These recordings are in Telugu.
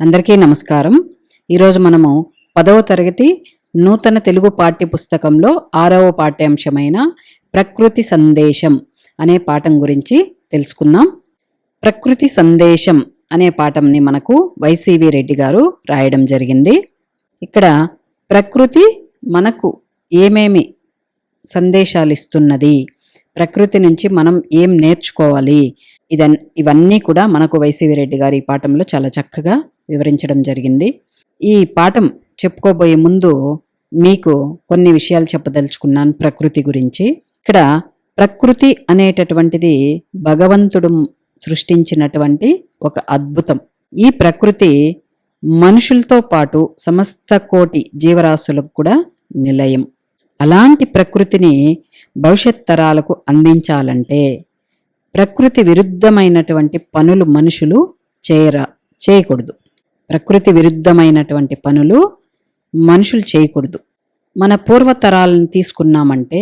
అందరికీ నమస్కారం. ఈరోజు మనము 10వ తరగతి నూతన తెలుగు పాఠ్య పుస్తకంలో 6వ పాఠ్యాంశమైన ప్రకృతి సందేశం అనే పాఠం గురించి తెలుసుకుందాం. ప్రకృతి సందేశం అనే పాఠంని మనకు వైసీవి రెడ్డి గారు రాయడం జరిగింది. ఇక్కడ ప్రకృతి మనకు ఏమేమి సందేశాలు ఇస్తున్నది, ప్రకృతి నుంచి మనం ఏం నేర్చుకోవాలి, ఇవన్నీ కూడా మనకు వైసీవి రెడ్డి గారు ఈ పాఠంలో చాలా చక్కగా వివరించడం జరిగింది. ఈ పాఠం చెప్పుకోబోయే ముందు మీకు కొన్ని విషయాలు చెప్పదలుచుకున్నాను ప్రకృతి గురించి. ఇక్కడ ప్రకృతి అనేటటువంటిది భగవంతుడు సృష్టించినటువంటి ఒక అద్భుతం. ఈ ప్రకృతి మనుషులతో పాటు సమస్త కోటి జీవరాశులకు కూడా నిలయం. అలాంటి ప్రకృతిని భవిష్యత్ తరాలకు అందించాలంటే ప్రకృతి విరుద్ధమైనటువంటి పనులు మనుషులు చేయకూడదు. ప్రకృతి విరుద్ధమైనటువంటి పనులు మనుషులు చేయకూడదు. మన పూర్వతరాలను తీసుకున్నామంటే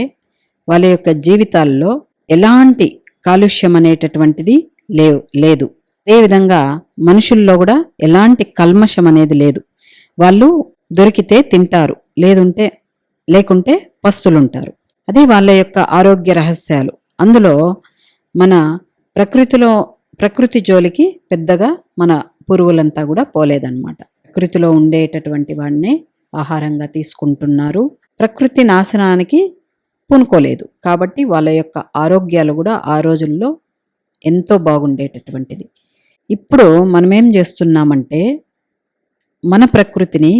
వాళ్ళ యొక్క జీవితాల్లో ఎలాంటి కాలుష్యం అనేటటువంటిది లేదు. అదేవిధంగా మనుషుల్లో కూడా ఎలాంటి కల్మషం అనేది లేదు. వాళ్ళు దొరికితే తింటారు, లేకుంటే పస్తులుంటారు. అది వాళ్ళ యొక్క ఆరోగ్య రహస్యాలు. అందులో మన ప్రకృతి జోలికి పెద్దగా మన పురుగులంతా కూడా పోలేదన్నమాట. ప్రకృతిలో ఉండేటటువంటి వాడిని ఆహారంగా తీసుకుంటున్నారు. ప్రకృతి నాశనానికి పూనుకోలేదు. కాబట్టి వాళ్ళ యొక్క ఆరోగ్యాలు కూడా ఆ రోజుల్లో ఎంతో బాగుండేటటువంటిది. ఇప్పుడు మనమేం చేస్తున్నామంటే మన ప్రకృతిని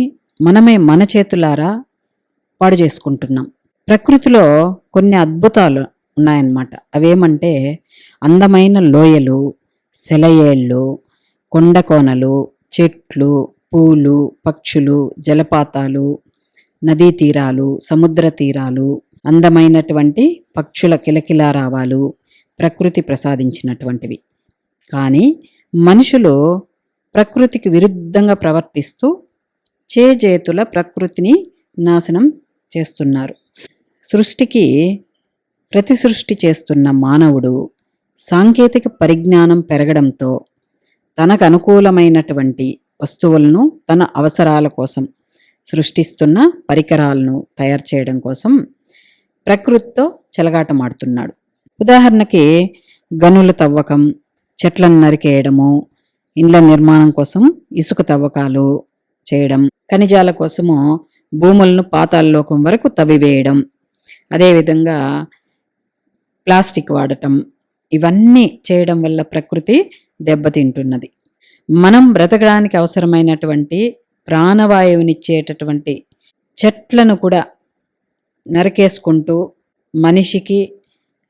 మనమే మన చేతులారా పాడు చేసుకుంటున్నాం. ప్రకృతిలో కొన్ని అద్భుతాలు ఉన్నాయన్నమాట. అవేమంటే అందమైన లోయలు, సెలయేళ్ళు, కొండకోనలు, చెట్లు, పూలు, పక్షులు, జలపాతాలు, నదీ తీరాలు, సముద్ర తీరాలు, అందమైనటువంటి పక్షుల కిలకిలారావాలు ప్రకృతి ప్రసాదించినటువంటివి. కానీ మనుషులు ప్రకృతికి విరుద్ధంగా ప్రవర్తిస్తూ చేజేతుల ప్రకృతిని నాశనం చేస్తున్నారు. ప్రతి సృష్టి చేస్తున్న మానవుడు సాంకేతిక పరిజ్ఞానం పెరగడంతో తనకు అనుకూలమైనటువంటి వస్తువులను తన అవసరాల కోసం సృష్టిస్తున్న పరికరాలను తయారు చేయడం కోసం ప్రకృతితో చెలగాటమాడుతున్నాడు. ఉదాహరణకి గనుల తవ్వకం, చెట్లను నరికేయడము, ఇండ్ల నిర్మాణం కోసం ఇసుక తవ్వకాలు చేయడం, ఖనిజాల కోసము భూములను పాతాళలోకం వరకు తవ్వివేయడం, అదేవిధంగా ప్లాస్టిక్ వాడటం, ఇవన్నీ చేయడం వల్ల ప్రకృతి దెబ్బతింటున్నది. మనం బ్రతకడానికి అవసరమైనటువంటి ప్రాణవాయువునిచ్చేటటువంటి చెట్లను కూడా నరికేసుకుంటూ మనిషికి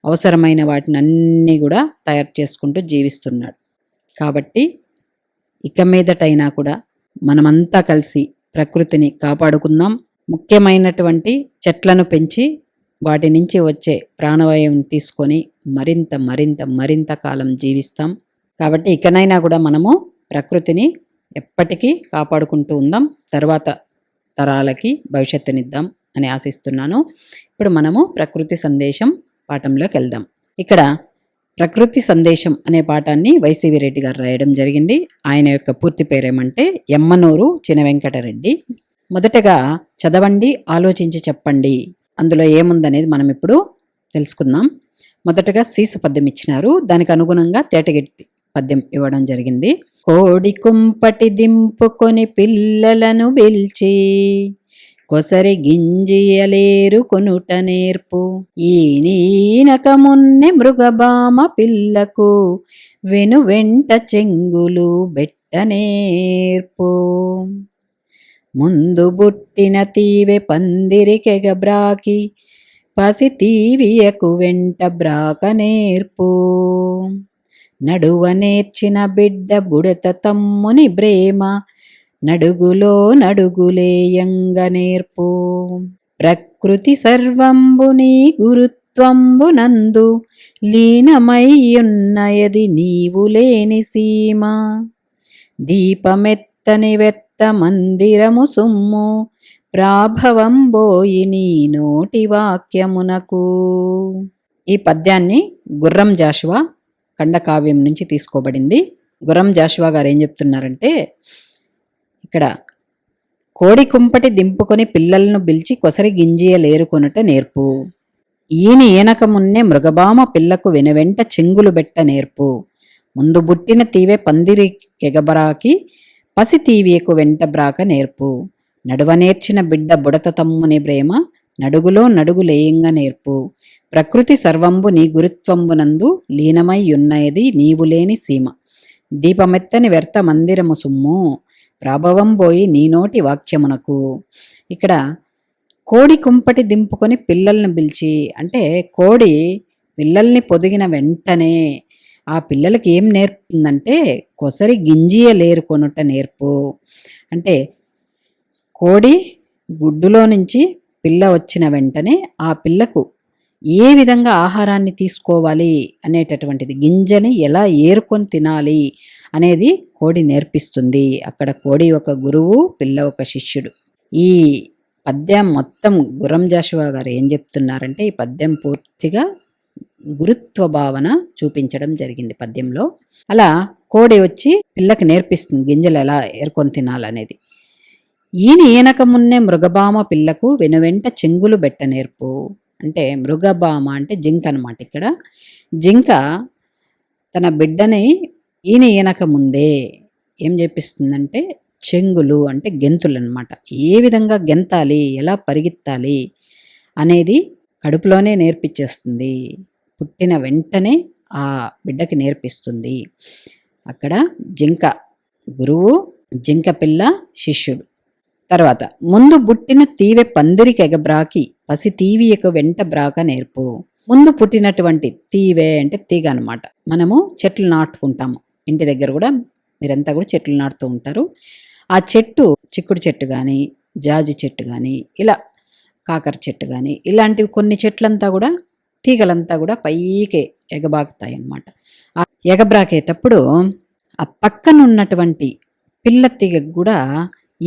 అవసరమైన వాటిని అన్నీ కూడా తయారు చేసుకుంటూ జీవిస్తున్నాడు. కాబట్టి ఇక మీదటైనా కూడా మనమంతా కలిసి ప్రకృతిని కాపాడుకుందాం. ముఖ్యమైనటువంటి చెట్లను పెంచి వాటి నుంచి వచ్చే ప్రాణవాయువుని తీసుకొని మరింత కాలం జీవిస్తాం. కాబట్టి ఇకనైనా కూడా మనము ప్రకృతిని ఎప్పటికీ కాపాడుకుంటూ ఉందాం. తర్వాత తరాలకి భవిష్యత్తునిద్దాం అని ఆశిస్తున్నాను. ఇప్పుడు మనము ప్రకృతి సందేశం పాఠంలోకి వెళ్దాం. ఇక్కడ ప్రకృతి సందేశం అనే పాఠాన్ని వైసీవి రెడ్డి గారు రాయడం జరిగింది. ఆయన యొక్క పూర్తి పేరేమంటే ఎమ్మనూరు చిన వెంకటరెడ్డి. మొదటగా చదవండి, ఆలోచించి చెప్పండి. అందులో ఏముందనేది మనం ఇప్పుడు తెలుసుకుందాం. మొదటగా సీస పద్యం ఇచ్చినారు. దానికి అనుగుణంగా తేటగెట్టి పద్యం ఇవ్వడం జరిగింది. కోడి కుంపటి దింపుకొని పిల్లలను పిలిచి కొసరి గింజియలేరు కొనుట నేర్పు, ఈ నీనక మున్నె మృగబామ పిల్లకు వెంట చెంగులు బెట్ట నేర్పు, ముందు బుట్టిన తీవె పందిరికెగబ్రాకి పసి తీవియకు వెంట బ్రాక నేర్పు, నడువ నేర్చిన బిడ్డ బుడత తమ్ముని బ్రేమ నడుగులో నడుగులేయంగ నేర్పు, ప్రకృతి సర్వంబుని గురుత్వంబునందు లీనమయ్యున్నయది నీవు లేని సీమ, దీపమెత్తని మందిరము సుమ్ము ప్రాభవం బోయి నీ నోటి వాక్యమునకు. ఈ పద్యాన్ని గుర్రం జాషువా ఖండకావ్యం నుంచి తీసుకోబడింది. గుర్రం జాషువా గారు ఏం చెప్తున్నారంటే, ఇక్కడ కోడి కుంపటి దింపుకొని పిల్లలను పిలిచి కొసరి గింజియలేరుకొనుట నేర్పు. ఈయనక మున్నే మృగబామ పిల్లకు వెనువెంట చెంగులు బెట్ట నేర్పు. ముందు బుట్టిన తీవె పందిరి కెగబరాకి పసి తీవియకు వెంట బ్రాక నేర్పు. నడువ నేర్చిన బిడ్డ బుడత తమ్ముని ప్రేమ నడుగులో నడుగులేయంగా నేర్పు. ప్రకృతి సర్వంబు నీ గురుత్వంబునందు లీనమై యున్నది నీవులేని సీమ. దీపమెత్తని వ్యర్థ మందిరము సుమ్ము ప్రాభవం పోయి నీ నోటి వాక్యమునకు. ఇక్కడ కోడి కుంపటి దింపుకొని పిల్లల్ని పిలిచి అంటే కోడి పిల్లల్ని పొదిగిన వెంటనే ఆ పిల్లలకి ఏం నేర్పుతుందంటే కొసరి గింజియలేరుకొనుట నేర్పు. అంటే కోడి గుడ్డులో నుంచి పిల్ల వచ్చిన వెంటనే ఆ పిల్లకు ఏ విధంగా ఆహారాన్ని తీసుకోవాలి అనేటటువంటిది, గింజని ఎలా ఏరుకొని తినాలి అనేది కోడి నేర్పిస్తుంది. అక్కడ కోడి ఒక గురువు, పిల్ల ఒక శిష్యుడు. ఈ పద్యం మొత్తం గుర్రం జాషువా గారు ఏం చెప్తున్నారంటే ఈ పద్యం పూర్తిగా గురుత్వ భావన చూపించడం జరిగింది పద్యంలో. అలా కోడి వచ్చి పిల్లకి నేర్పిస్తుంది గింజలు ఎలా ఏరుకొని తినాలనేది. ఈయనక మున్నే మృగబామ పిల్లకు వెనువెంట చెంగులు బెట్ట నేర్పు. అంటే మృగబామ అంటే జింక అనమాట. ఇక్కడ జింక తన బిడ్డని ఈయనక ముందే ఏం చెప్పిస్తుందంటే చెంగులు అంటే గెంతులు అనమాట. ఏ విధంగా గెంతాలి, ఎలా పరిగెత్తాలి అనేది కడుపులోనే నేర్పించేస్తుంది. పుట్టిన వెంటనే ఆ బిడ్డకి నేర్పిస్తుంది. అక్కడ జింక గురువు, జింక పిల్ల శిష్యుడు. తర్వాత ముందు బుట్టిన తీవె పందిరికి ఎగబ్రాకి పసి తీవియకు వెంట బ్రాక నేర్పు. ముందు పుట్టినటువంటి తీవె అంటే తీగ అనమాట. మనము చెట్లు నాటుకుంటాము ఇంటి దగ్గర కూడా, మీరంతా కూడా చెట్లు నాటుతూ ఉంటారు. ఆ చెట్టు చిక్కుడు చెట్టు కానీ, జాజి చెట్టు కానీ, ఇలా కాకర చెట్టు కానీ, ఇలాంటివి కొన్ని చెట్లంతా కూడా తీగలంతా కూడా పైకి ఎగబాకుతాయి అన్నమాట. ఆ ఎగబ్రాకేటప్పుడు ఆ పక్కన ఉన్నటువంటి పిల్ల తీగకు కూడా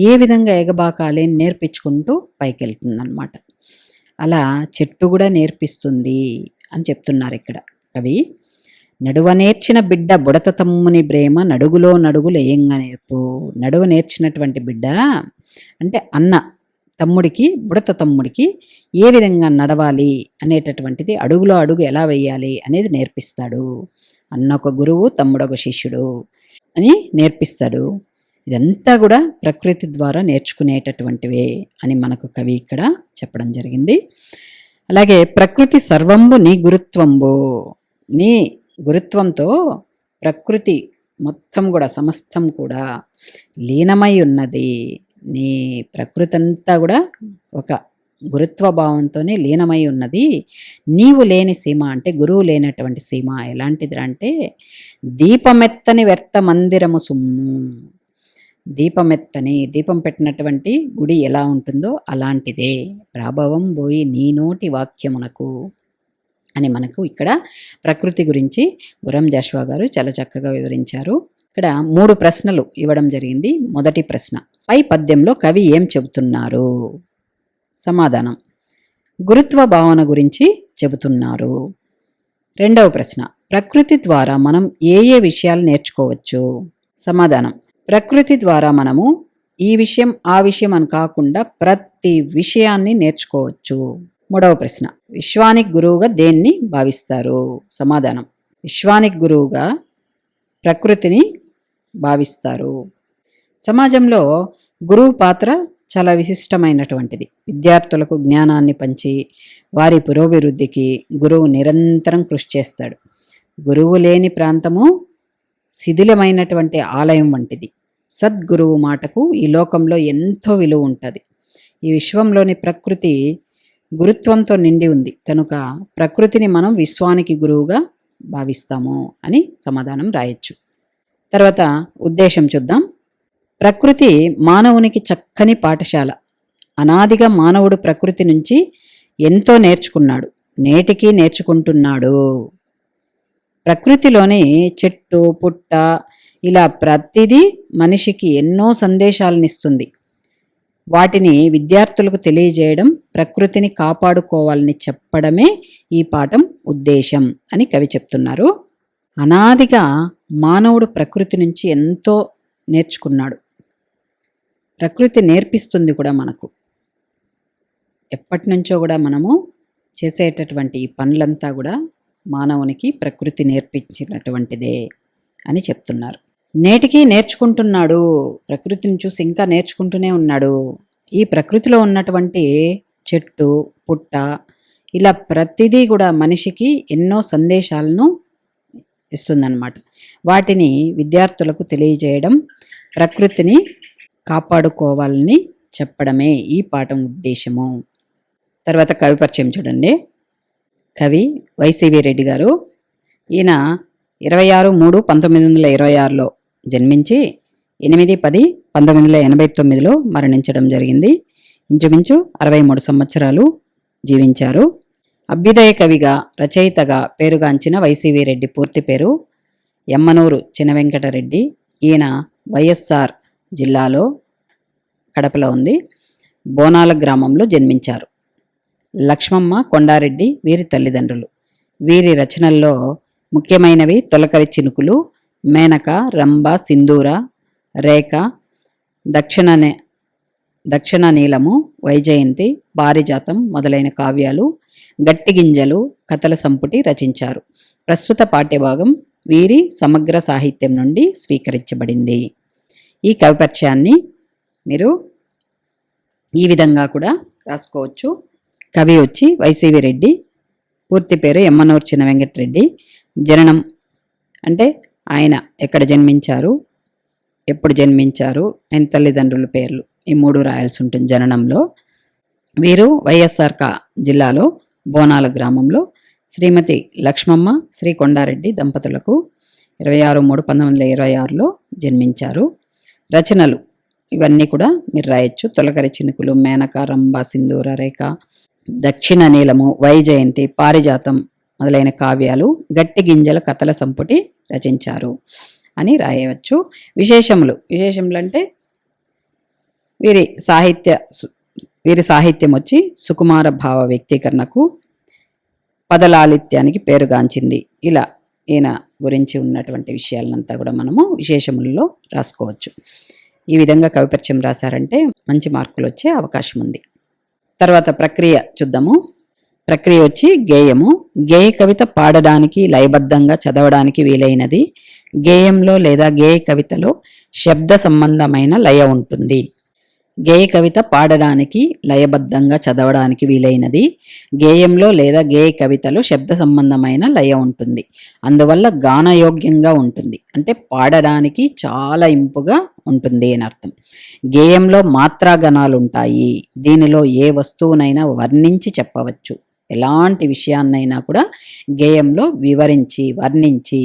ఏ విధంగా ఎగబాకాలి అని నేర్పించుకుంటూ పైకి వెళ్తుందన్నమాట. అలా చెట్టు కూడా నేర్పిస్తుంది అని చెప్తున్నారు ఇక్కడ కవి. నడువ నేర్చిన బిడ్డ బుడత తమ్ముని ప్రేమ నడుగులో నడుగులేయంగా నేర్పు. నడువ నేర్చినటువంటి బిడ్డ అంటే అన్న తమ్ముడికి, బుడత తమ్ముడికి ఏ విధంగా నడవాలి అనేటటువంటిది, అడుగులో అడుగు ఎలా వేయాలి అనేది నేర్పిస్తాడు. అన్న ఒక గురువు, తమ్ముడు ఒక శిష్యుడు అని నేర్పిస్తాడు. ఇదంతా కూడా ప్రకృతి ద్వారా నేర్చుకునేటటువంటివే అని మనకు కవి ఇక్కడ చెప్పడం జరిగింది. అలాగే ప్రకృతి సర్వంబు నీ గురుత్వంబు, నీ గురుత్వంతో ప్రకృతి మొత్తం కూడా సమస్తం కూడా లీనమై ఉన్నది. నీ ప్రకృతి అంతా కూడా ఒక గురుత్వ భావంతోనే లీనమై ఉన్నది. నీవు లేని సీమ అంటే గురువు లేనటువంటి సీమ ఎలాంటిది అంటే దీపమెత్తని వ్యర్థ మందిరము సుమ్ము. దీపమెత్తని, దీపం పెట్టినటువంటి గుడి ఎలా ఉంటుందో అలాంటిదే. ప్రాభవం పోయి నీ నోటి వాక్యమునకు అని మనకు ఇక్కడ ప్రకృతి గురించి గుర్రం జాషువా గారు చాలా చక్కగా వివరించారు. ఇక్కడ 3 ప్రశ్నలు ఇవ్వడం జరిగింది. మొదటి ప్రశ్న, పై పద్యంలో కవి ఏం చెబుతున్నారు? సమాధానం, గురుత్వ భావన గురించి చెబుతున్నారు. రెండవ ప్రశ్న, ప్రకృతి ద్వారా మనం ఏ ఏ విషయాలు నేర్చుకోవచ్చు? సమాధానం, ప్రకృతి ద్వారా మనము ఈ విషయం ఆ విషయం అని కాకుండా ప్రతి విషయాన్ని నేర్చుకోవచ్చు. మూడవ ప్రశ్న, విశ్వానికి గురువుగా దేన్ని భావిస్తారు? సమాధానం, విశ్వానికి గురువుగా ప్రకృతిని భావిస్తారు. సమాజంలో గురువు పాత్ర చాలా విశిష్టమైనటువంటిది. విద్యార్థులకు జ్ఞానాన్ని పంచి వారి పురోభివృద్ధికి గురువు నిరంతరం కృషి చేస్తాడు. గురువు లేని ప్రాంతము శిథిలమైనటువంటి ఆలయం వంటిది. సద్గురువు మాటకు ఈ లోకంలో ఎంతో విలువ ఉంటుంది. ఈ విశ్వంలోని ప్రకృతి గురుత్వంతో నిండి ఉంది కనుక ప్రకృతిని మనం విశ్వానికి గురువుగా భావిస్తాము అని సమాధానం రాయొచ్చు. తర్వాత ఉద్దేశం చూద్దాం. ప్రకృతి మానవునికి చక్కని పాఠశాల. అనాదిగా మానవుడు ప్రకృతి నుంచి ఎంతో నేర్చుకున్నాడు, నేటికి నేర్చుకుంటున్నాడు. ప్రకృతిలోని చెట్టు పుట్ట ఇలా ప్రతిదీ మనిషికి ఎన్నో సందేశాలనిస్తుంది. వాటిని విద్యార్థులకు తెలియజేయడం, ప్రకృతిని కాపాడుకోవాలని చెప్పడమే ఈ పాఠం ఉద్దేశం అని కవి చెప్తున్నారు. అనాదిగా మానవుడు ప్రకృతి నుంచి ఎంతో నేర్చుకున్నాడు. ప్రకృతి నేర్పిస్తుంది కూడా మనకు. ఎప్పటి నుంచో కూడా మనము చేసేటటువంటి ఈ పనులంతా కూడా మానవునికి ప్రకృతి నేర్పించినటువంటిదే అని చెప్తున్నారు. నేటికి నేర్చుకుంటున్నాడు, ప్రకృతిని చూసి ఇంకా నేర్చుకుంటూనే ఉన్నాడు. ఈ ప్రకృతిలో ఉన్నటువంటి చెట్టు, పుట్ట, ఇలా ప్రతిదీ కూడా మనిషికి ఎన్నో సందేశాలను ఇస్తుందన్నమాట. వాటిని విద్యార్థులకు తెలియజేయడం, ప్రకృతిని కాపాడుకోవాలని చెప్పడమే ఈ పాఠం ఉద్దేశము. తర్వాత కవి పరిచయం చూడండి. కవి వైసీవి రెడ్డి గారు. ఈయన 26/3/1926లో జన్మించి 8/10/1989లో మరణించడం జరిగింది. ఇంచుమించు 63 సంవత్సరాలు జీవించారు. అభ్యుదయ కవిగా, రచయితగా పేరుగాంచిన వైసీవి రెడ్డి పూర్తి పేరు ఎమ్మనూరు చినవెంకటరెడ్డి. ఈయన వైఎస్ఆర్ జిల్లాలో కడపలో ఉంది బోనాల గ్రామంలో జన్మించారు. లక్ష్మమ్మ, కొండారెడ్డి వీరి తల్లిదండ్రులు. వీరి రచనల్లో ముఖ్యమైనవి తొలకరి చినుకులు, మేనక, రంభ, సింధూర, రేఖ, దక్షిణ నీలము, వైజయంతి, పారిజాతం మొదలైన కావ్యాలు, గట్టి గింజలు, కథల సంపుటి రచించారు. ప్రస్తుత పాఠ్యభాగం వీరి సమగ్ర సాహిత్యం నుండి స్వీకరించబడింది. ఈ కవి పరిచయాన్ని మీరు ఈ విధంగా కూడా రాసుకోవచ్చు. కవి వచ్చి వైసీవి రెడ్డి, పూర్తి పేరు ఎమ్మనూరు చిన్న వెంకటరెడ్డి. జననం అంటే ఆయన ఎక్కడ జన్మించారు, ఎప్పుడు జన్మించారు, ఆయన తల్లిదండ్రుల పేర్లు, ఈ 3 రాయాల్సి ఉంటుంది జననంలో. వీరు వైఎస్ఆర్ జిల్లాలో బోనాల గ్రామంలో శ్రీమతి లక్ష్మమ్మ, శ్రీ కొండారెడ్డి దంపతులకు 26/3/1926లో జన్మించారు. రచనలు ఇవన్నీ కూడా మీరు రాయొచ్చు. తొలకరి చినుకులు, మేనక, రంభ, సింధూర, రేఖ, దక్షిణ నీలము, వైజయంతి, పారిజాతం మొదలైన కావ్యాలు, గట్టి గింజల కథల సంపుటి రచించారు అని రాయవచ్చు. విశేషములు అంటే వీరి సాహిత్యం వచ్చి సుకుమార భావ వ్యక్తీకరణకు, పదలాలిత్యానికి పేరుగాంచింది. ఇలా ఈయన గురించి ఉన్నటువంటి విషయాలంతా కూడా మనము విశేషములలో రాసుకోవచ్చు. ఈ విధంగా కవి పరిచయం రాశారంటే మంచి మార్కులు వచ్చే అవకాశం ఉంది. తర్వాత ప్రక్రియ చూద్దాము. ప్రక్రియ వచ్చి గేయము. గేయ కవిత పాడడానికి, లయబద్ధంగా చదవడానికి వీలైనది. గేయంలో లేదా గేయ కవితలో శబ్ద సంబంధమైన లయ ఉంటుంది. గేయ కవిత పాడడానికి, లయబద్ధంగా చదవడానికి వీలైనది. గేయంలో లేదా గేయ కవితలో శబ్ద సంబంధమైన లయ ఉంటుంది. అందువల్ల గానయోగ్యంగా ఉంటుంది, అంటే పాడడానికి చాలా ఇంపుగా ఉంటుంది అని అర్థం. గేయంలో మాత్రాగణాలు ఉంటాయి. దీనిలో ఏ వస్తువునైనా వర్ణించి చెప్పవచ్చు. ఎలాంటి విషయాన్నైనా కూడా గేయంలో వివరించి, వర్ణించి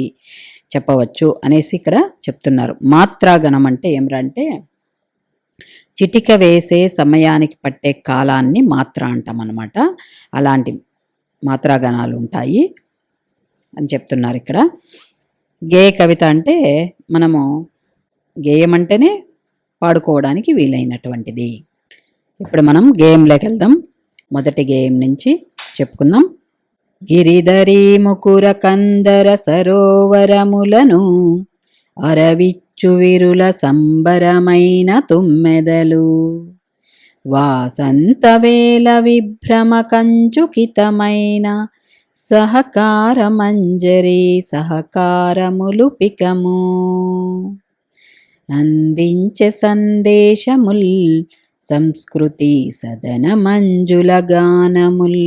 చెప్పవచ్చు అనేసి ఇక్కడ చెప్తున్నారు. మాత్రాగణం అంటే ఏమిటంటే చిటిక వేసే సమయానికి పట్టే కాలాన్ని మాత్ర అంటాం అన్నమాట. అలాంటి మాత్రాగణాలు ఉంటాయి అని చెప్తున్నారు ఇక్కడ. గేయ కవిత అంటే మనము గేయం అంటేనే పాడుకోవడానికి వీలైనటువంటిది. ఇప్పుడు మనం గేయంలోకి వెళ్దాం. మొదటి గేయం నుంచి చెప్పుకుందాం. గిరిధరి ముకుర కందర సరోవరములను అరవిచ్చు విరుల సంబరమైన తుమ్మెదలు, వాసంతవేల విభ్రమ కంచుకితమైన సహకార మంజరి సహకారములు పికము, అందించే సందేశముల్ సంస్కృతి సదన మంజుల గానముల్,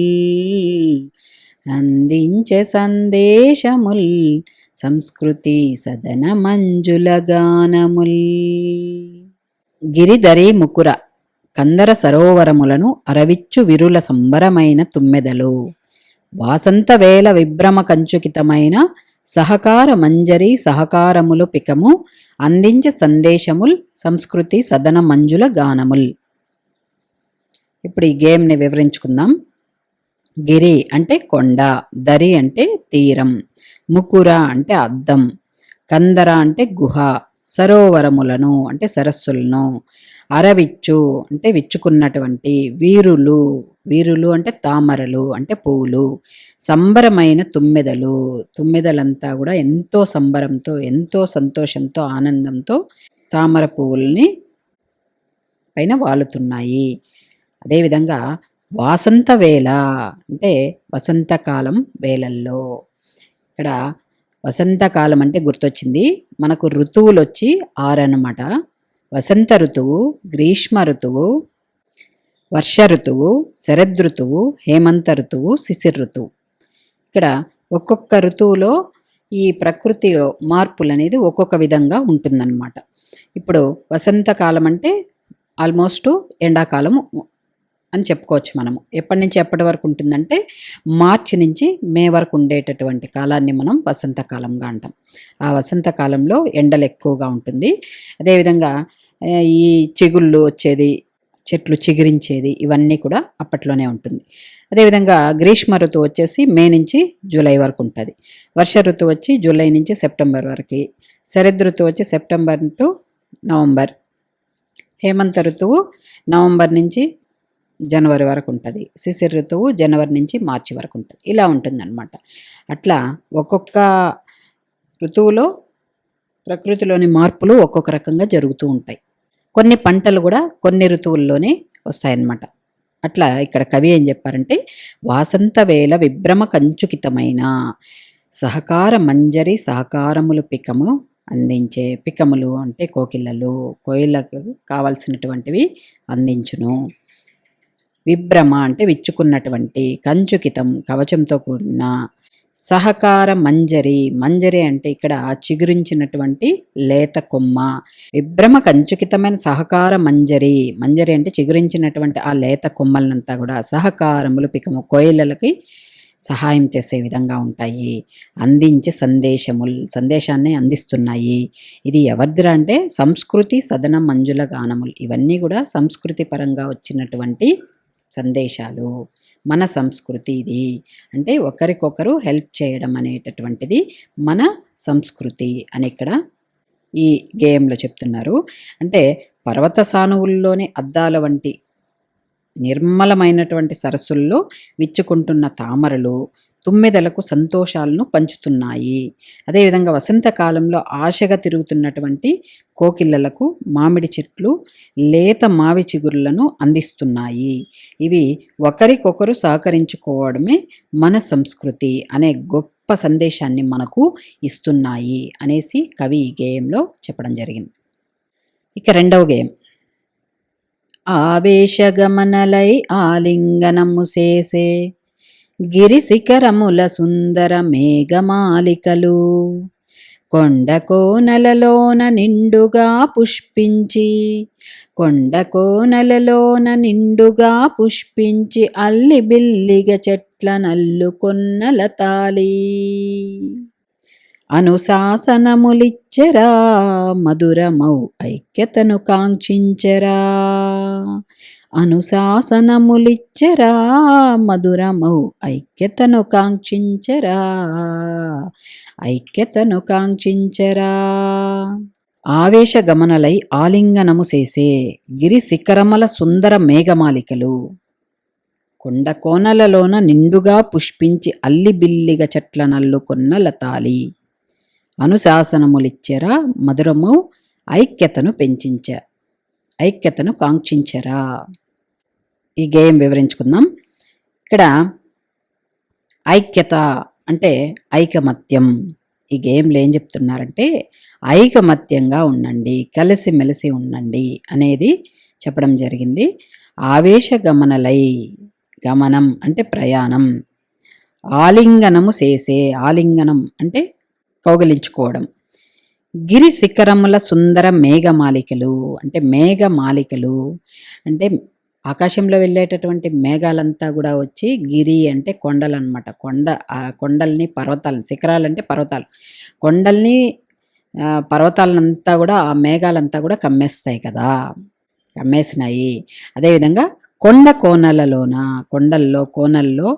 అందించే సందేశముల్ సంస్కృతి సదన మంజుల గానముల్. గిరిధరి ముకుర కందర సరోవరములను అరవిచ్చు విరుల సంబరమైన తుమ్మెదలు, వాసంత వేల విభ్రమ కంచుకితమైన సహకార మంజరి సహకారములు పికము, అందించే సందేశముల్ సంస్కృతి సదన మంజుల గానముల్. ఇప్పుడు ఈ గేమ్ని వివరించుకుందాం. గిరి అంటే కొండ, దరి అంటే తీరం, ముకుర అంటే అద్దం, కందర అంటే గుహ, సరోవరములను అంటే సరస్సులను, అరవిచ్చు అంటే విచ్చుకున్నటువంటి, వీరులు వీరులు అంటే తామరలు అంటే పువ్వులు, సంబరమైన తుమ్మెదలు, తుమ్మెదలంతా కూడా ఎంతో సంబరంతో, ఎంతో సంతోషంతో, ఆనందంతో తామర పువ్వుల్ని పైన వాలుతున్నాయి. అదేవిధంగా వాసంత వేళ అంటే వసంతకాలం వేళల్లో. ఇక్కడ వసంతకాలం అంటే గుర్తొచ్చింది. మనకు ఋతువులు వచ్చి 6 అన్నమాట. వసంత ఋతువు, గ్రీష్మ ఋతువు, వర్ష ఋతువు, శరదృతువు, హేమంత ఋతువు, శిశిర్ ఋతువు. ఇక్కడ ఒక్కొక్క ఋతువులో ఈ ప్రకృతిలో మార్పులు అనేది ఒక్కొక్క విధంగా ఉంటుందన్నమాట. ఇప్పుడు వసంతకాలం అంటే ఆల్మోస్ట్ ఎండాకాలం అని చెప్పుకోవచ్చు మనము. ఎప్పటి నుంచి ఎప్పటి వరకు ఉంటుందంటే మార్చి నుంచి మే వరకు ఉండేటటువంటి కాలాన్ని మనం వసంతకాలంగా అంటాం. ఆ వసంతకాలంలో ఎండలు ఎక్కువగా ఉంటుంది. అదేవిధంగా ఈ చిగుళ్ళు వచ్చేది, చెట్లు చిగురించేది, ఇవన్నీ కూడా అప్పట్లోనే ఉంటుంది. అదేవిధంగా గ్రీష్మ ఋతువు వచ్చేసి మే నుంచి జూలై వరకు ఉంటుంది. వర్ష ఋతువు వచ్చి జూలై నుంచి సెప్టెంబర్ వరకు. శరదృతువు వచ్చి సెప్టెంబర్ టు నవంబర్. హేమంత ఋతువు నవంబర్ నుంచి జనవరి వరకు ఉంటుంది. శిశిర్ ఋతువు జనవరి నుంచి మార్చి వరకు ఉంటుంది. ఇలా ఉంటుందన్నమాట. అట్లా ఒక్కొక్క ఋతువులో ప్రకృతిలోని మార్పులు ఒక్కొక్క రకంగా జరుగుతూ ఉంటాయి. కొన్ని పంటలు కూడా కొన్ని ఋతువుల్లోనే వస్తాయన్నమాట. అట్లా ఇక్కడ కవి ఏం చెప్పారంటే, వాసంత వేళ విభ్రమ కంచుకితమైన సహకార మంజరి సహకారములు పికము అందించే. పికములు అంటే కోకిళ్ళలు, కోయిలకు కావలసినటువంటివి అందించును. విభ్రమ అంటే విచ్చుకున్నటువంటి, కంచుకితం కవచంతో కూడిన, సహకార మంజరి. మంజరి అంటే ఇక్కడ చిగురించినటువంటి లేత కొమ్మ. విభ్రమ కంచుకితమైన సహకార మంజరి. మంజరి అంటే చిగురించినటువంటి ఆ లేత కొమ్మలనంతా కూడా సహకారములు పికము కోయిలలకి సహాయం చేసే విధంగా ఉంటాయి. అందించే సందేశాన్ని అందిస్తున్నాయి. ఇది ఎవరిదిరా అంటే సంస్కృతి సదన మంజుల గానములు. ఇవన్నీ కూడా సంస్కృతి పరంగా వచ్చినటువంటి సందేశాలు. మన సంస్కృతి ఇది. అంటే ఒకరికొకరు హెల్ప్ చేయడం అనేటటువంటిది మన సంస్కృతి అని ఇక్కడ ఈ గేయంలో చెప్తున్నారు. అంటే పర్వత సానువుల్లోని అద్దాల వంటి నిర్మలమైనటువంటి సరస్సుల్లో విచ్చుకుంటున్న తామరలు తుమ్మెదలకు సంతోషాలను పంచుతున్నాయి. అదేవిధంగా వసంతకాలంలో ఆశగా తిరుగుతున్నటువంటి కోకిళ్ళలకు మామిడి చెట్లు లేత మావి చిగురులను అందిస్తున్నాయి. ఇవి ఒకరికొకరు సహకరించుకోవడమే మన సంస్కృతి అనే గొప్ప సందేశాన్ని మనకు ఇస్తున్నాయి అనేసి కవి ఈ గేయంలో చెప్పడం జరిగింది. ఇక రెండవ గేయం. ఆవేశగమనలై ఆలింగనము చేసే గిరిశిఖరముల సుందర మేఘమాలికలు కొండ కోనలలోన నిండుగా పుష్పించి అల్లి బిల్లిగ చెట్ల నల్లుకొన్న లతాలి అనుశాసనములిచ్చెరా మధురమౌ ఐక్యతను కాంక్షించెరా. అనుశాసనములిచ్చెరా మధురమౌ ఐక్యతను కాంక్షించెరా. ఆవేశగమనలై ఆలింగనము చేసే గిరి శిఖరముల సుందర మేఘమాలికలు కొండ కోనలలోన నిండుగా పుష్పించి అల్లి బిల్లిగ చెట్ల నల్లుకొన్న లతాలి అనుశాసనములిచ్చెరా మధురము ఐక్యతను కాంక్షించెరా. ఈ గేయం వివరించుకుందాం. ఇక్కడ ఐక్యత అంటే ఐకమత్యం. ఈ గేయంలో ఏం చెప్తున్నారంటే ఐకమత్యంగా ఉండండి, కలిసిమెలిసి ఉండండి అనేది చెప్పడం జరిగింది. ఆవేశగమనలై, గమనం అంటే ప్రయాణం. ఆలింగనము చేసే, ఆలింగనం అంటే కౌగిలించుకోవడం. గిరి శిఖరముల సుందర మేఘమాలికలు అంటే మేఘమాలికలు అంటే ఆకాశంలో వెళ్ళేటటువంటి మేఘాలంతా కూడా వచ్చి, గిరి అంటే కొండలు అనమాట. కొండల్ని పర్వతాలను, శిఖరాలంటే పర్వతాలు, కొండల్ని పర్వతాలనంతా కూడా ఆ మేఘాలంతా కూడా కమ్మేస్తాయి కదా, కమ్మేసినాయి. అదేవిధంగా కొండల్లో కోనల్లో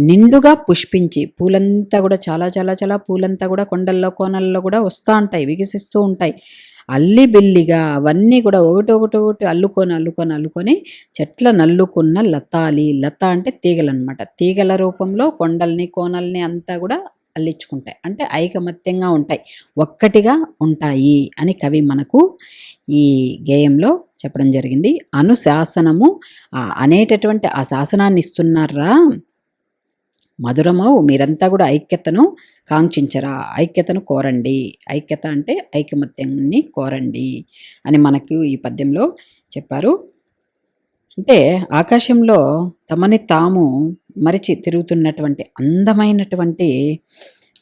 నిండుగా పుష్పించి, పూలంతా కూడా చాలా చాలా చాలా పూలంతా కూడా కొండల్లో కోనల్లో కూడా వస్తూ ఉంటాయి, వికసిస్తూ ఉంటాయి. అల్లి బిల్లిగా అవన్నీ కూడా ఒకటి అల్లుకొని చెట్ల నల్లుకున్న లతాలి. లత అంటే తీగలు అనమాట. తీగల రూపంలో కొండల్ని కోనల్ని అంతా కూడా అల్లించుకుంటాయి, అంటే ఐకమత్యంగా ఉంటాయి, ఒక్కటిగా ఉంటాయి అని కవి మనకు ఈ గేయంలో చెప్పడం జరిగింది. అనుశాసనము అనేటటువంటి ఆ శాసనాన్ని ఇస్తున్నారా, మధురమౌ మీరంతా కూడా ఐక్యతను కాంక్షించరా, ఐక్యతను కోరండి, ఐక్యత అంటే ఐకమత్యాన్ని కోరండి అని మనకు ఈ పద్యంలో చెప్పారు. అంటే ఆకాశంలో తమని తాము మరిచి తిరుగుతున్నటువంటి అందమైనటువంటి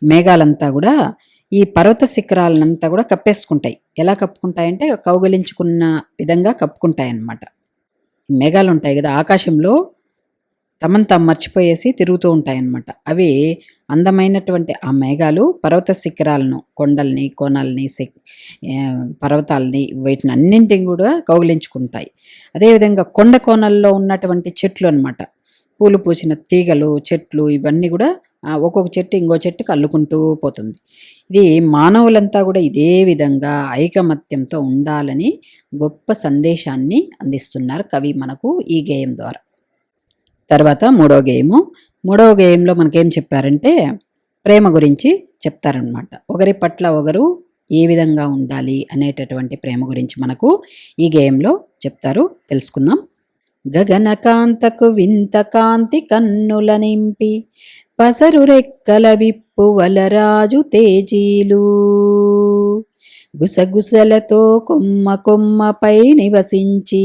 మేఘాలంతా కూడా ఈ పర్వత శిఖరాలనంతా కూడా కప్పేసుకుంటాయి. ఎలా కప్పుకుంటాయంటే కౌగలించుకున్న విధంగా కప్పుకుంటాయి అన్నమాట. మేఘాలు ఉంటాయి కదా ఆకాశంలో, తమను తాము మర్చిపోయేసి తిరుగుతూ ఉంటాయన్నమాట. అవి అందమైనటువంటి ఆ మేఘాలు పర్వత శిఖరాలను, కొండల్ని, కోణాలని, పర్వతాలని, వీటిని అన్నింటిని కూడా కౌగిలించుకుంటాయి. అదేవిధంగా కొండ కోణాల్లో ఉన్నటువంటి చెట్లు అన్నమాట, పూలు పూసిన తీగలు, చెట్లు, ఇవన్నీ కూడా ఒక్కొక్క చెట్టు ఇంకో చెట్టుకు అల్లుకుంటూ పోతుంది. ఇది మానవులంతా కూడా ఇదే విధంగా ఐకమత్యంతో ఉండాలని గొప్ప సందేశాన్ని అందిస్తున్నారు కవి మనకు ఈ గేయం ద్వారా. తర్వాత మూడవ గేయము. మూడవ గేయంలో మనకేం చెప్పారంటే ప్రేమ గురించి చెప్తారనమాట. ఒకరి పట్ల ఒకరు ఏ విధంగా ఉండాలి అనేటటువంటి ప్రేమ గురించి మనకు ఈ గేయంలో చెప్తారు, తెలుసుకుందాం. గగనకాంతకు వింత కాంతి కన్నుల నింపి పసరు రెక్కల విప్పు వలరాజు తేజీలు గుసగుసలతో కొమ్మ కొమ్మపై నివసించి,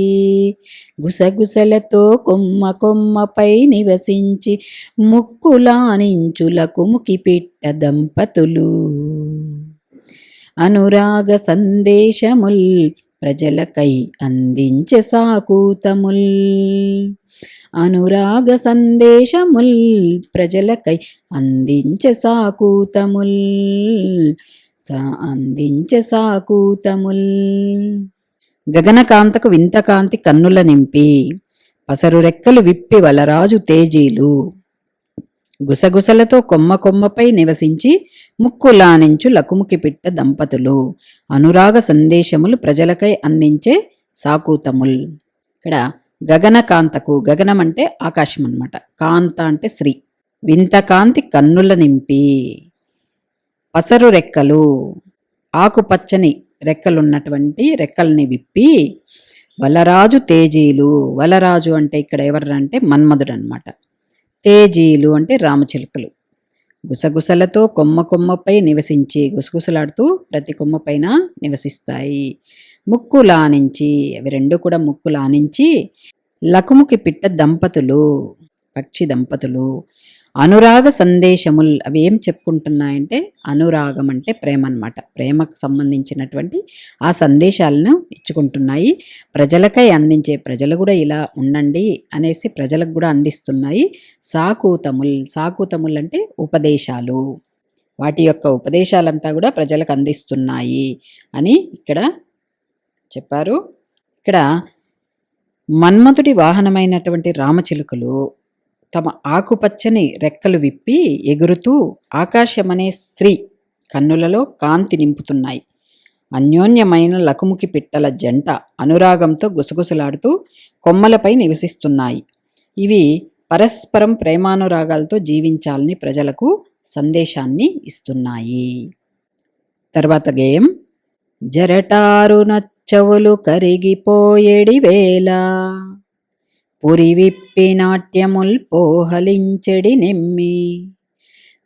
గుసగుసలతో కొమ్మ కొమ్మపై నివసించి ముక్కులానించులకు ముకిపిట్ట దంపతులు అనురాగ సందేశముల్ ప్రజలకై అందించే సాకూతముల్, అనురాగ సందేశముల్ ప్రజలకై అందించే సాకూతముల్, అందించే సాకూతముల్. గగనకాంతకు వింత కాంతి కన్నుల నింపి పసరు రెక్కలు విప్పి వలరాజు తేజీలు గుసగుసలతో కొమ్మ కొమ్మపై నివసించి ముక్కులానించు లకుముకి పిట్ట దంపతులు అనురాగ సందేశములు ప్రజలకై అందించే సాకూతముల్. ఇక్కడ గగనకాంతకు, గగనం అంటే ఆకాశం అన్నమాట, కాంత అంటే శ్రీ, వింత కాంతి కన్నుల నింపి, పసరు రెక్కలు ఆకుపచ్చని రెక్కలున్నటువంటి రెక్కల్ని విప్పి వలరాజు తేజీలు, వలరాజు అంటే ఇక్కడ ఎవరు అంటే మన్మధుడు అనమాట, తేజీలు అంటే రామచిలుకలు గుసగుసలతో కొమ్మ కొమ్మపై నివసించి, గుసగుసలాడుతూ ప్రతి కొమ్మ పైన నివసిస్తాయి. ముక్కు లానించి, అవి రెండు కూడా ముక్కు లానించి లకుముకి పిట్ట దంపతులు, పక్షి దంపతులు అనురాగ సందేశముల్, అవి ఏం చెప్పుకుంటున్నాయంటే అనురాగం అంటే ప్రేమ అన్నమాట, ప్రేమకు సంబంధించినటువంటి ఆ సందేశాలను ఇచ్చుకుంటున్నాయి. ప్రజలకై అందించే, ప్రజలు కూడా ఇలా ఉండండి అనేసి ప్రజలకు కూడా అందిస్తున్నాయి. సాకూతముల్, సాకూతముల్ అంటే ఉపదేశాలు, వాటి యొక్క ఉపదేశాలంతా కూడా ప్రజలకు అందిస్తున్నాయి అని ఇక్కడ చెప్పారు. ఇక్కడ మన్మధుడి వాహనమైనటువంటి రామచిలుకలు తమ ఆకుపచ్చని రెక్కలు విప్పి ఎగురుతూ ఆకాశమనే శ్రీ కన్నులలో కాంతి నింపుతున్నాయి. అన్యోన్యమైన లకుముకి పిట్టల జంట అనురాగంతో గుసగుసలాడుతూ కొమ్మలపై నివసిస్తున్నాయి. ఇవి పరస్పరం ప్రేమానురాగాలతో జీవించాలని ప్రజలకు సందేశాన్ని ఇస్తున్నాయి. తర్వాత గేయం. జరటారు నచ్చవులు కరిగిపోయేడి వేళ పురి విప్పి నాట్యముల్ పోహలించెడి నెమ్మి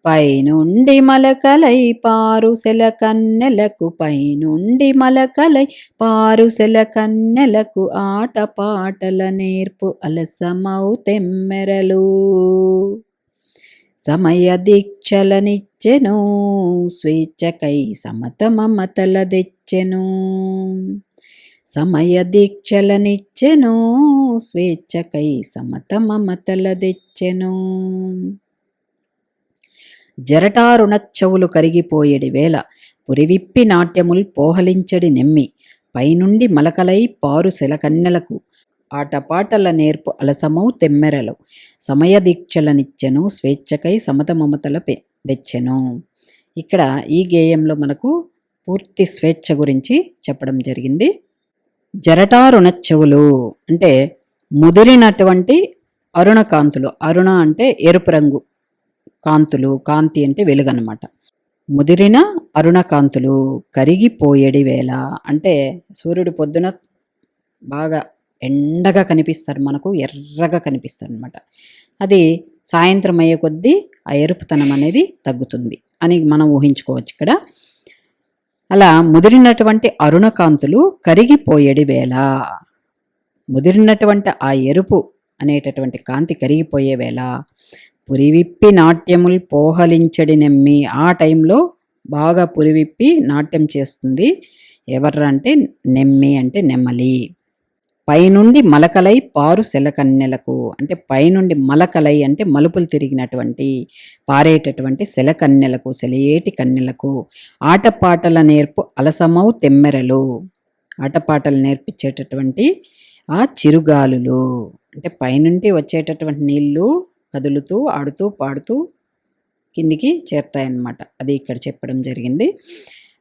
పైనుండి మలకలై పారుసెల కన్నెలకు, పైనుండి మలకలై పారుసెల కన్నెలకు ఆట పాటల నేర్పు అలసమౌ తెమ్మెరలు సమయ దీక్షలనిచ్చెను స్వేచ్ఛకై సమత మమతల తెచ్చెను, సమయ దీక్షలనిచ్చెను స్వేచ్ఛకై సమత మమతల తెచ్చెను. జరటారుణచ్చవులు కరిగిపోయేడి వేళ పురివిప్పి నాట్యముల్ పోహలించడి నెమ్మి పైనుండి మలకలై పారు సెలకన్నెలకు ఆటపాటల నేర్పు అలసమౌ తెమ్మెరలు సమయ దీక్షలనిచ్చెను స్వేచ్ఛకై సమత మమతల తెచ్చెను. ఇక్కడ ఈ గేయంలో మనకు పూర్తి స్వేచ్ఛ గురించి చెప్పడం జరిగింది. జరటారుణచ్చవులు అంటే ముదిరినటువంటి అరుణకాంతులు, అరుణ అంటే ఎరుపు రంగు, కాంతులు, కాంతి అంటే వెలుగన్నమాట. ముదిరిన అరుణకాంతులు కరిగిపోయేడి వేళ, అంటే సూర్యుడు పొద్దున బాగా ఎండగా కనిపిస్తాడు, మనకు ఎర్రగా కనిపిస్తాడనమాట. అది సాయంత్రం అయ్యే కొద్దీ ఆ ఎరుపుతనం అనేది తగ్గుతుంది అని మనం ఊహించుకోవచ్చు ఇక్కడ. అలా ముదిరినటువంటి అరుణకాంతులు కరిగిపోయేడి వేళ, ముదిరినటువంటి ఆ ఎరుపు అనేటటువంటి కాంతి కరిగిపోయే వేళ, పురివిప్పి నాట్యములు పోహలించడి నెమ్మి, ఆ టైంలో బాగా పురివిప్పి నాట్యం చేస్తుంది ఎవర్రా అంటే నెమ్మి, అంటే నెమ్మలి. పైనుండి మలకలై పారు సెలకన్నెలకు, అంటే పైనుండి మలకలై అంటే మలుపులు తిరిగినటువంటి పారేటటువంటి సెలకన్నెలకు, సెలయేటి కన్నెలకు, ఆటపాటల నేర్పు అలసమౌ తెమ్మెరలు, ఆటపాటలు నేర్పించేటటువంటి ఆ చిరుగాలులు, అంటే పైనుండి వచ్చేటటువంటి నీళ్లు కదులుతూ ఆడుతూ పాడుతూ కిందికి చేరుతాయన్నమాట. అది ఇక్కడ చెప్పడం జరిగింది.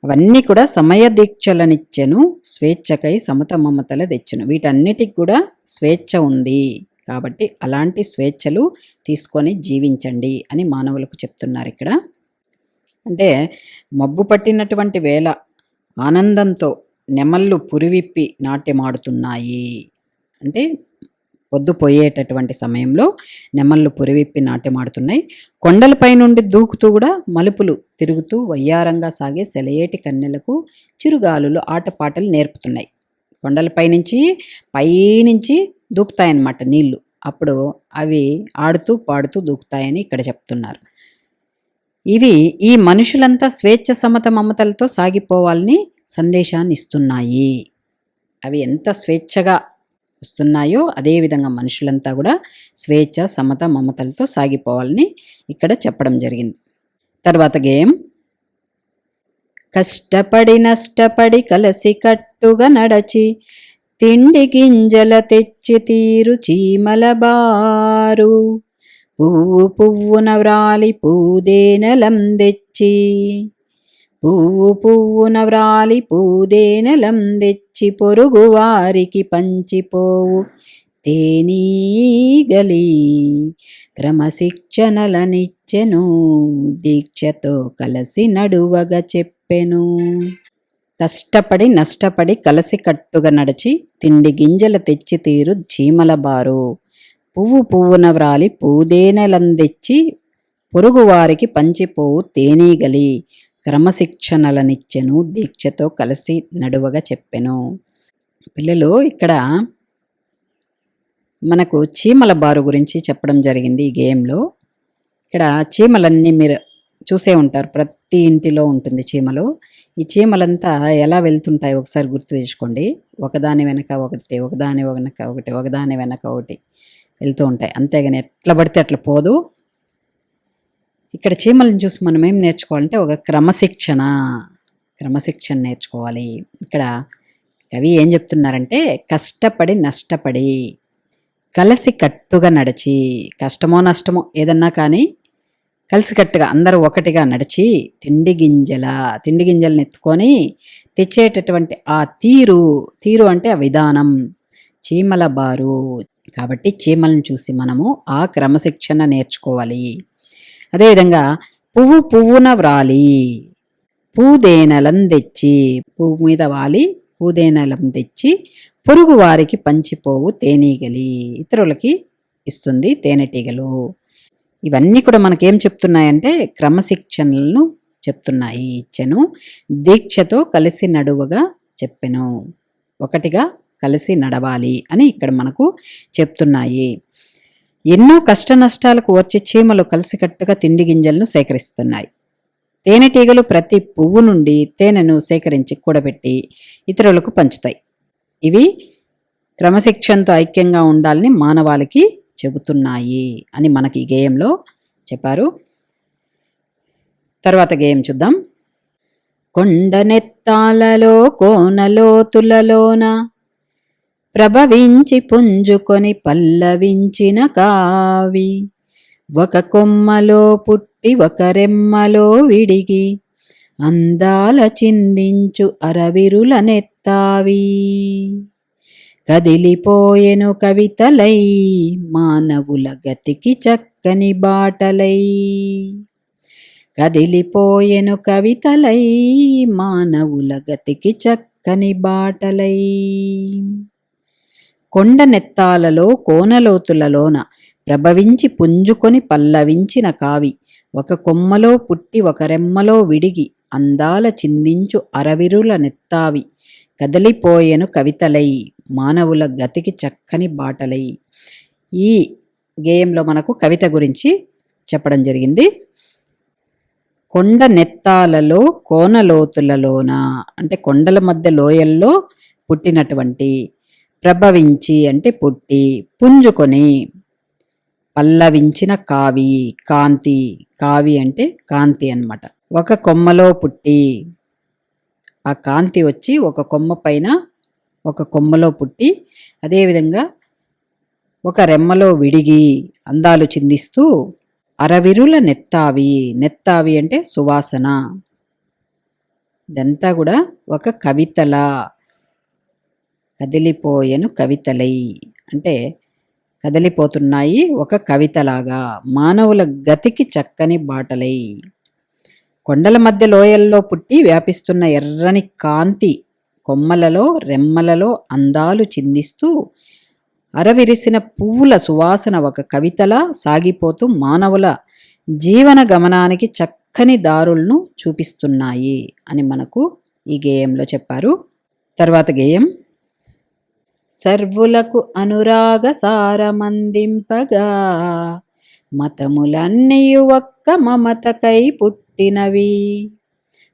అవన్నీ కూడా సమయ దీక్షలనిచ్చెను, స్వేచ్ఛకై సమత మమతల తెచ్చును. వీటన్నిటికి కూడా స్వేచ్ఛ ఉంది కాబట్టి అలాంటి స్వేచ్ఛలు తీసుకొని జీవించండి అని మానవులకు చెప్తున్నారు ఇక్కడ. అంటే మబ్బు పట్టినటువంటి వేళ ఆనందంతో నెమళ్ళు పురివిప్పి నాట్యమాడుతున్నాయి. అంటే పొద్దుపోయేటటువంటి సమయంలో నెమళ్ళు పురివిప్పి నాట్యమాడుతున్నాయి. కొండలపై నుండి దూకుతూ కూడా మలుపులు తిరుగుతూ వయ్యారంగా సాగే సెలయేటి కన్నెలకు చిరుగాలులు ఆటపాటలు నేర్పుతున్నాయి. కొండలపై నుంచి పైనుంచి దూకుతాయన్నమాట నీళ్లు, అప్పుడు అవి ఆడుతూ పాడుతూ దూకుతాయని ఇక్కడ చెప్తున్నారు. ఇవి ఈ మనుషులంతా స్వేచ్ఛ సమత మమతలతో సాగిపోవాలని సందేశాన్ని ఇస్తున్నాయి. అవి ఎంత స్వేచ్ఛగా వస్తున్నాయో అదేవిధంగా మనుషులంతా కూడా స్వేచ్ఛ సమత మమతలతో సాగిపోవాలని ఇక్కడ చెప్పడం జరిగింది. తర్వాత గేయం. కష్టపడి నష్టపడి కలసి కట్టుగా నడచి తిండి గింజల తెచ్చి తీరు చీమల బారు, పువ్వు పువ్వున వ్రాలి పూదేనెలం తెచ్చి, పువ్వు పువ్వున వ్రాలి పూదేనెలం తెచ్చి పొరుగు వారికి పంచిపోవు తేనీగలి, క్రమశిక్షణలనిచ్చెను దీక్షతో కలసి నడువగా చెప్పెను. కష్టపడి నష్టపడి కలసి కట్టుగా నడిచి తిండి గింజల తెచ్చి తీరు చీమల బారు, పువ్వు పువ్వున వ్రాలి పూదేనెలం తెచ్చి పొరుగువారికి పంచిపోవు తేనీగలి, క్రమశిక్షణలనిచ్చెను దీక్షతో కలిసి నడువగా చెప్పెను. పిల్లలు, ఇక్కడ మనకు చీమల బారు గురించి చెప్పడం జరిగింది ఈ గేమ్లో. ఇక్కడ చీమలన్నీ మీరు చూసే ఉంటారు, ప్రతి ఇంటిలో ఉంటుంది చీమలు. ఈ చీమలంతా ఎలా వెళ్తుంటాయి ఒకసారి గుర్తు తెచ్చుకోండి. ఒకదాని వెనక ఒకటి, ఒకదాని వెనక ఒకటి, ఒకదాని వెనక ఒకటి వెళ్తూ ఉంటాయి, అంతేగాని ఎట్లా పడితే అట్లా పోదు. ఇక్కడ చీమలను చూసి మనం ఏం నేర్చుకోవాలంటే ఒక క్రమశిక్షణ నేర్చుకోవాలి. ఇక్కడ కవి ఏం చెప్తున్నారంటే కష్టపడి నష్టపడి కలిసి కట్టుగా నడిచి, కష్టమో నష్టమో ఏదన్నా కానీ కలిసికట్టుగా అందరూ ఒకటిగా నడిచి తిండి గింజలను ఎత్తుకొని తెచ్చేటటువంటి ఆ తీరు అంటే ఆ విధానం, చీమల బారు. కాబట్టి చీమలను చూసి మనము ఆ క్రమశిక్షణ నేర్చుకోవాలి. అదేవిధంగా పువ్వు పువ్వున వ్రాలి పూదేనెలం తెచ్చి, పువ్వు మీద వాలి పూదేనెలం తెచ్చి పొరుగు వారికి పంచిపోవు తేనీగలి, ఇతరులకి ఇస్తుంది తేనెటీగలు. ఇవన్నీ కూడా మనకేం చెప్తున్నాయంటే క్రమశిక్షణలను చెప్తున్నాయి. ఇచ్చెను దీక్షతో కలిసి నడువగా చెప్పెను, ఒకటిగా కలిసి నడవాలి అని ఇక్కడ మనకు చెప్తున్నాయి. ఎన్నో కష్ట నష్టాలకు వచ్చి చీమలు కలిసికట్టుగా తిండి గింజలను సేకరిస్తున్నాయి. తేనెటీగలు ప్రతి పువ్వు నుండి తేనెను సేకరించి కూడబెట్టి ఇతరులకు పంచుతాయి. ఇవి క్రమశిక్షణతో ఐక్యంగా ఉండాలని మానవాళికి చెబుతున్నాయి అని మనకి ఈ గేయంలో చెప్పారు. తర్వాత గేయం చూద్దాం. కొండనెత్తాలలో కోనలోతులలోన ప్రభవించి పుంజుకొని పల్లవించిన కావి, ఒక కొమ్మలో పుట్టి ఒక రెమ్మలో విడిగి అందాల చిందించు అరవిరుల నెత్తావి, కదిలిపోయెను కవితలై మానవుల గతికి చక్కని బాటలై. కదిలిపోయెను కవితలై మానవుల గతికి చక్కని బాటలై. కొండ నెత్తాలలో కోనలోతులలోన ప్రభవించి పుంజుకొని పల్లవించిన కావి, ఒక కొమ్మలో పుట్టి ఒక రెమ్మలో విడిగి అందాల చిందించు అరవిరుల నెత్తావి. కదిలిపోయెను కవితలై మానవుల గతికి చక్కని బాటలై. ఈ గేయంలో మనకు కవిత గురించి చెప్పడం జరిగింది. కొండ నెత్తాలలో కోనలోతులలోన అంటే కొండల మధ్య లోయల్లో పుట్టినటువంటి, ప్రభవించి అంటే పుట్టి, పుంజుకొని, పల్లవించిన కావి కాంతి, కావి అంటే కాంతి అన్నమాట. ఒక కొమ్మలో పుట్టి, ఆ కాంతి వచ్చి ఒక కొమ్మ పైన ఒక కొమ్మలో పుట్టి, అదేవిధంగా ఒక రెమ్మలో విడిగి అందాలు చిందిస్తూ అరవిరుల నెత్తావి, నెత్తావి అంటే సువాసన. ఇదంతా కూడా ఒక కవితలా. కదిలిపోయెను కవితలై అంటే కదిలిపోతున్నాయి ఒక కవితలాగా, మానవుల గతికి చక్కని బాటలై. కొండల మధ్య లోయల్లో పుట్టి వ్యాపిస్తున్న ఎర్రని కాంతి కొమ్మలలో రెమ్మలలో అందాలు చిందిస్తూ అరవిరిసిన పువ్వుల సువాసన ఒక కవితలా సాగిపోతూ మానవుల జీవన గమనానికి చక్కని దారులను చూపిస్తున్నాయి అని మనకు ఈ గేయంలో చెప్పారు. తర్వాత గేయం. సర్వులకు అనురాగ సారమందింపగా మతములన్నీయు ఒక్క మమతకై పుట్టినవి.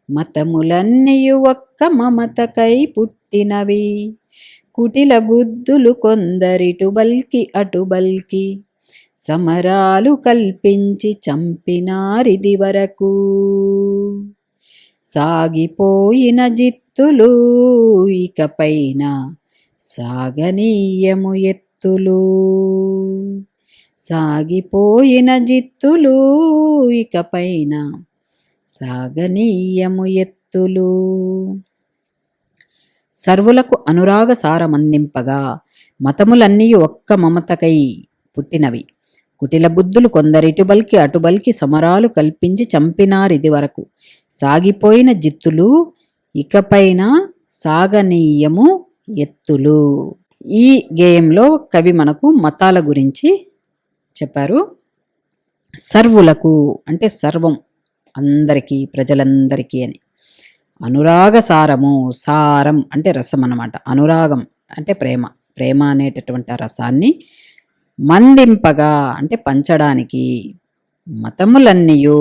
మతములన్నీయు ఒక్క మమతకై పుట్టినవి. కుటిల బుద్ధులు కొందరిటు బల్కి అటు బల్కి సమరాలు కల్పించి చంపినారిది వరకు. సాగిపోయిన జిత్తులు ఇకపైన సాగనీయము ఎత్తులు. సాగిపోయిన జిత్తులు ఇకపైన సాగనీయము ఎత్తులు. సర్వులకు అనురాగ సారమందింపగా మతములన్నీ ఒక్క మమతకై పుట్టినవి. కుటిల బుద్ధులు కొందరిటు బల్కి అటుబల్కి సమరాలు కల్పించి చంపినారిది వరకు. సాగిపోయిన జిత్తులు ఇకపైన సాగనీయము ఎత్తులు. ఈ గేయంలో కవి మనకు మతాల గురించి చెప్పారు. సర్వులకు అంటే సర్వం, అందరికీ, ప్రజలందరికీ అని. అనురాగ సారము, సారం అంటే రసం అన్నమాట. అనురాగం అంటే ప్రేమ, ప్రేమ అనేటటువంటి ఆ రసాన్ని మందింపగా అంటే పంచడానికి. మతములన్నీయు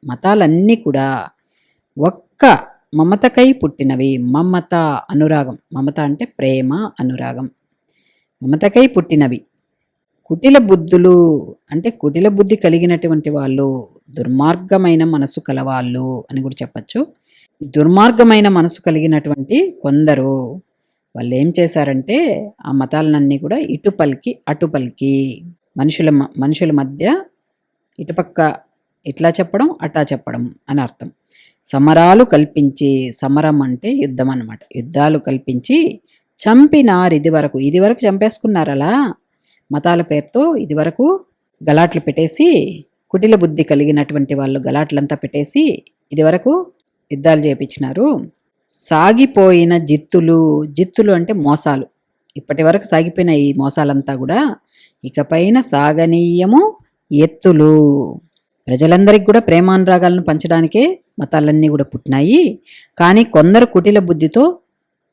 మతాలన్నీ కూడా ఒక్క మమతకై పుట్టినవి. మమత అనురాగం, మమత అంటే ప్రేమ, అనురాగం, మమతకై పుట్టినవి. కుటిల బుద్ధులు అంటే కుటిల బుద్ధి కలిగినటువంటి వాళ్ళు, దుర్మార్గమైన మనసు కలవాళ్ళు అని కూడా చెప్పచ్చు. దుర్మార్గమైన మనసు కలిగినటువంటి కొందరు వాళ్ళు ఏం చేశారంటే ఆ మతాలన్నీ కూడా ఇటు పలికి అటు పలికి, మనుషుల మధ్య ఇటుపక్క ఇట్లా చెప్పడం అటా చెప్పడం అని అర్థం. సమరాలు కల్పించి, సమరం అంటే యుద్ధం అన్నమాట. యుద్ధాలు కల్పించి చంపినారు ఇదివరకు. ఇదివరకు చంపేసుకున్నారు అలా మతాల పేరుతో. ఇదివరకు గలాట్లు పెట్టేసి, కుటిల బుద్ధి కలిగినటువంటి వాళ్ళు గలాట్లంతా పెట్టేసి ఇదివరకు యుద్ధాలు చేపించినారు. సాగిపోయిన జిత్తులు, జిత్తులు అంటే మోసాలు. ఇప్పటి వరకు సాగిపోయిన ఈ మోసాలంతా కూడా ఇకపైన సాగనీయము ఎత్తులు. ప్రజలందరికీ కూడా ప్రేమానురాగాలను పంచడానికే మతాలన్నీ కూడా పుట్టినాయి. కానీ కొందరు కుటిల బుద్ధితో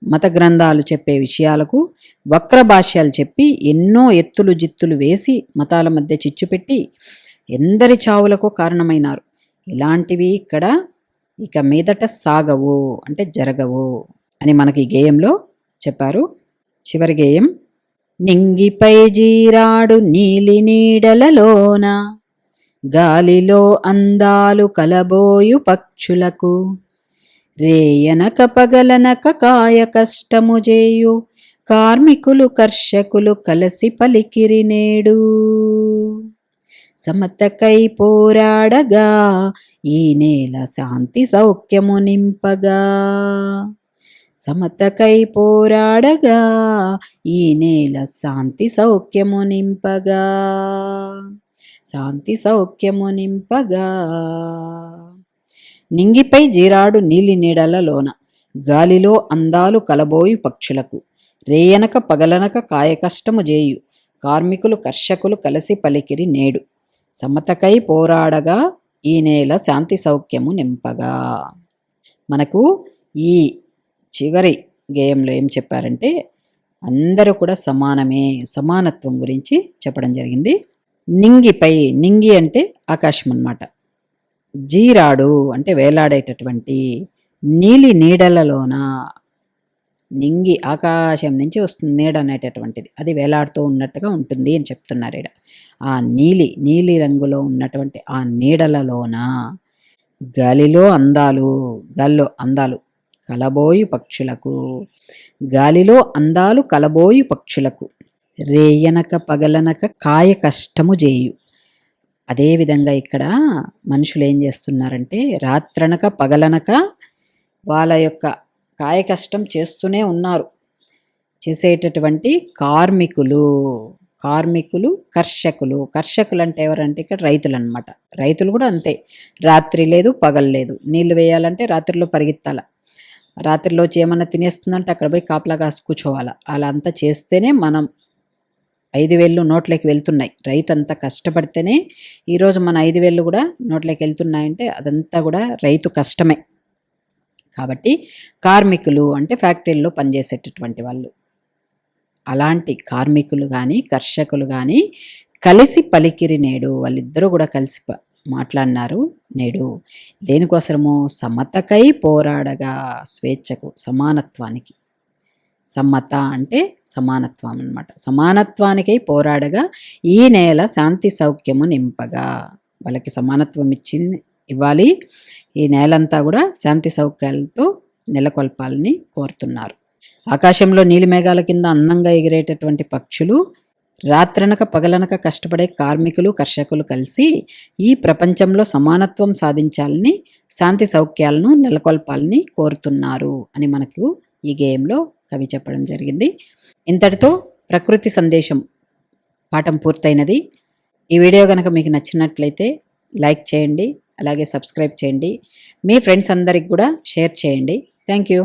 మత గ్రంథాలు చెప్పే విషయాలకు వక్ర భాష్యాలు చెప్పి ఎన్నో ఎత్తులు జిత్తులు వేసి మతాల మధ్య చిచ్చు పెట్టి ఎందరి చావులకు కారణమైనారు. ఇలాంటివి ఇక్కడ ఇక మీదట సాగవు అంటే జరగవు అని మనకి ఈ గేయంలో చెప్పారు. చివరి గేయం. నింగిపై జీరాడు నీలి నీడలలోన గాలిలో అందాలు కలబోయు పక్షులకు రేయనక పగలనక కాయ కష్టము చేయు కార్మికులు కర్షకులు కలసి పలికిరి నేడు. సమతకై పోరాడగా ఈ నేల శాంతి సౌఖ్యము నింపగా. సమతకై పోరాడగా ఈ నేల శాంతి సౌఖ్యము నింపగా, శాంతి సౌఖ్యము నింపగా. నింగిపై జీరాడు నీలి నీడలలోన, గాలిలో అందాలు కలబోయు పక్షులకు, రేయనక పగలనక కాయకష్టము జేయు కార్మికులు కర్షకులు కలిసి పలికిరి నేడు, సమతకై పోరాడగా ఈ నేల శాంతి సౌఖ్యము నింపగా. మనకు ఈ చివరి గేయంలో ఏం చెప్పారంటే అందరూ కూడా సమానమే, సమానత్వం గురించి చెప్పడం జరిగింది. నింగిపై, నింగి అంటే ఆకాశం అన్నమాట, జీరాడు అంటే వేలాడేటటువంటి, నీలి నీడలలోన, నింగి ఆకాశం నుంచి వస్తుంది నీడ అనేటటువంటిది, అది వేలాడుతూ ఉన్నట్టుగా ఉంటుంది అని చెప్తున్నారు ఈడ. ఆ నీలి రంగులో ఉన్నటువంటి ఆ నీడలలోన, గాలిలో అందాలు, గాలిలో అందాలు కలబోయు పక్షులకు, గాలిలో అందాలు కలబోయు పక్షులకు, రేయనక పగలనక కాయ కష్టము చేయు. అదేవిధంగా ఇక్కడ మనుషులు ఏం చేస్తున్నారంటే రాత్రనక పగలనక వాళ్ళ యొక్క కాయ కష్టం చేస్తూనే ఉన్నారు. చేసేటటువంటి కార్మికులు, కార్మికులు కర్షకులు, కర్షకులు అంటే ఎవరంటే ఇక్కడ రైతులు అనమాట. రైతులు కూడా అంతే, రాత్రి లేదు పగలు లేదు, నీళ్లు వేయాలంటే రాత్రిలో పరిగెత్తాల, రాత్రిలో ఏమన్నా తినేస్తుందంటే అక్కడ పోయి కాపలా కాసి కూర్చోవాలా. అలా అంతా చేస్తేనే మనం 5,000 నోట్లోకి వెళ్తున్నాయి. రైతు అంతా కష్టపడితేనే ఈరోజు మన 5,000 కూడా నోట్లోకి వెళ్తున్నాయంటే అదంతా కూడా రైతు కష్టమే. కాబట్టి కార్మికులు అంటే ఫ్యాక్టరీల్లో పనిచేసేటటువంటి వాళ్ళు, అలాంటి కార్మికులు కానీ కర్షకులు కానీ కలిసి పలికిరి నేడు, వాళ్ళిద్దరూ కూడా కలిసి మాట్లాడినారు నేడు. దేనికోసము? సమతకై పోరాడగా, స్వేచ్ఛకు, సమానత్వానికి. సమ్మత అంటే సమానత్వం అన్నమాట. సమానత్వానికై పోరాడగా ఈ నేల శాంతి సౌఖ్యము నింపగా, వాళ్ళకి సమానత్వం ఇవ్వాలి, ఈ నేలంతా కూడా శాంతి సౌఖ్యాలతో నెలకొల్పాలని కోరుతున్నారు. ఆకాశంలో నీలి మేఘాల కింద అందంగా ఎగిరేటటువంటి పక్షులు, రాత్రనక పగలనక కష్టపడే కార్మికులు కర్షకులు కలిసి ఈ ప్రపంచంలో సమానత్వం సాధించాలని, శాంతి సౌఖ్యాలను నెలకొల్పాలని కోరుతున్నారు అని మనకు ఈ గేయంలో కవి చెప్పడం జరిగింది. ఇంతటితో ప్రకృతి సందేశం పాఠం పూర్తయినది. ఈ వీడియో కనుక మీకు నచ్చినట్లయితే లైక్ చేయండి, అలాగే సబ్స్క్రైబ్ చేయండి, మీ ఫ్రెండ్స్ అందరికి కూడా షేర్ చేయండి. Thank you.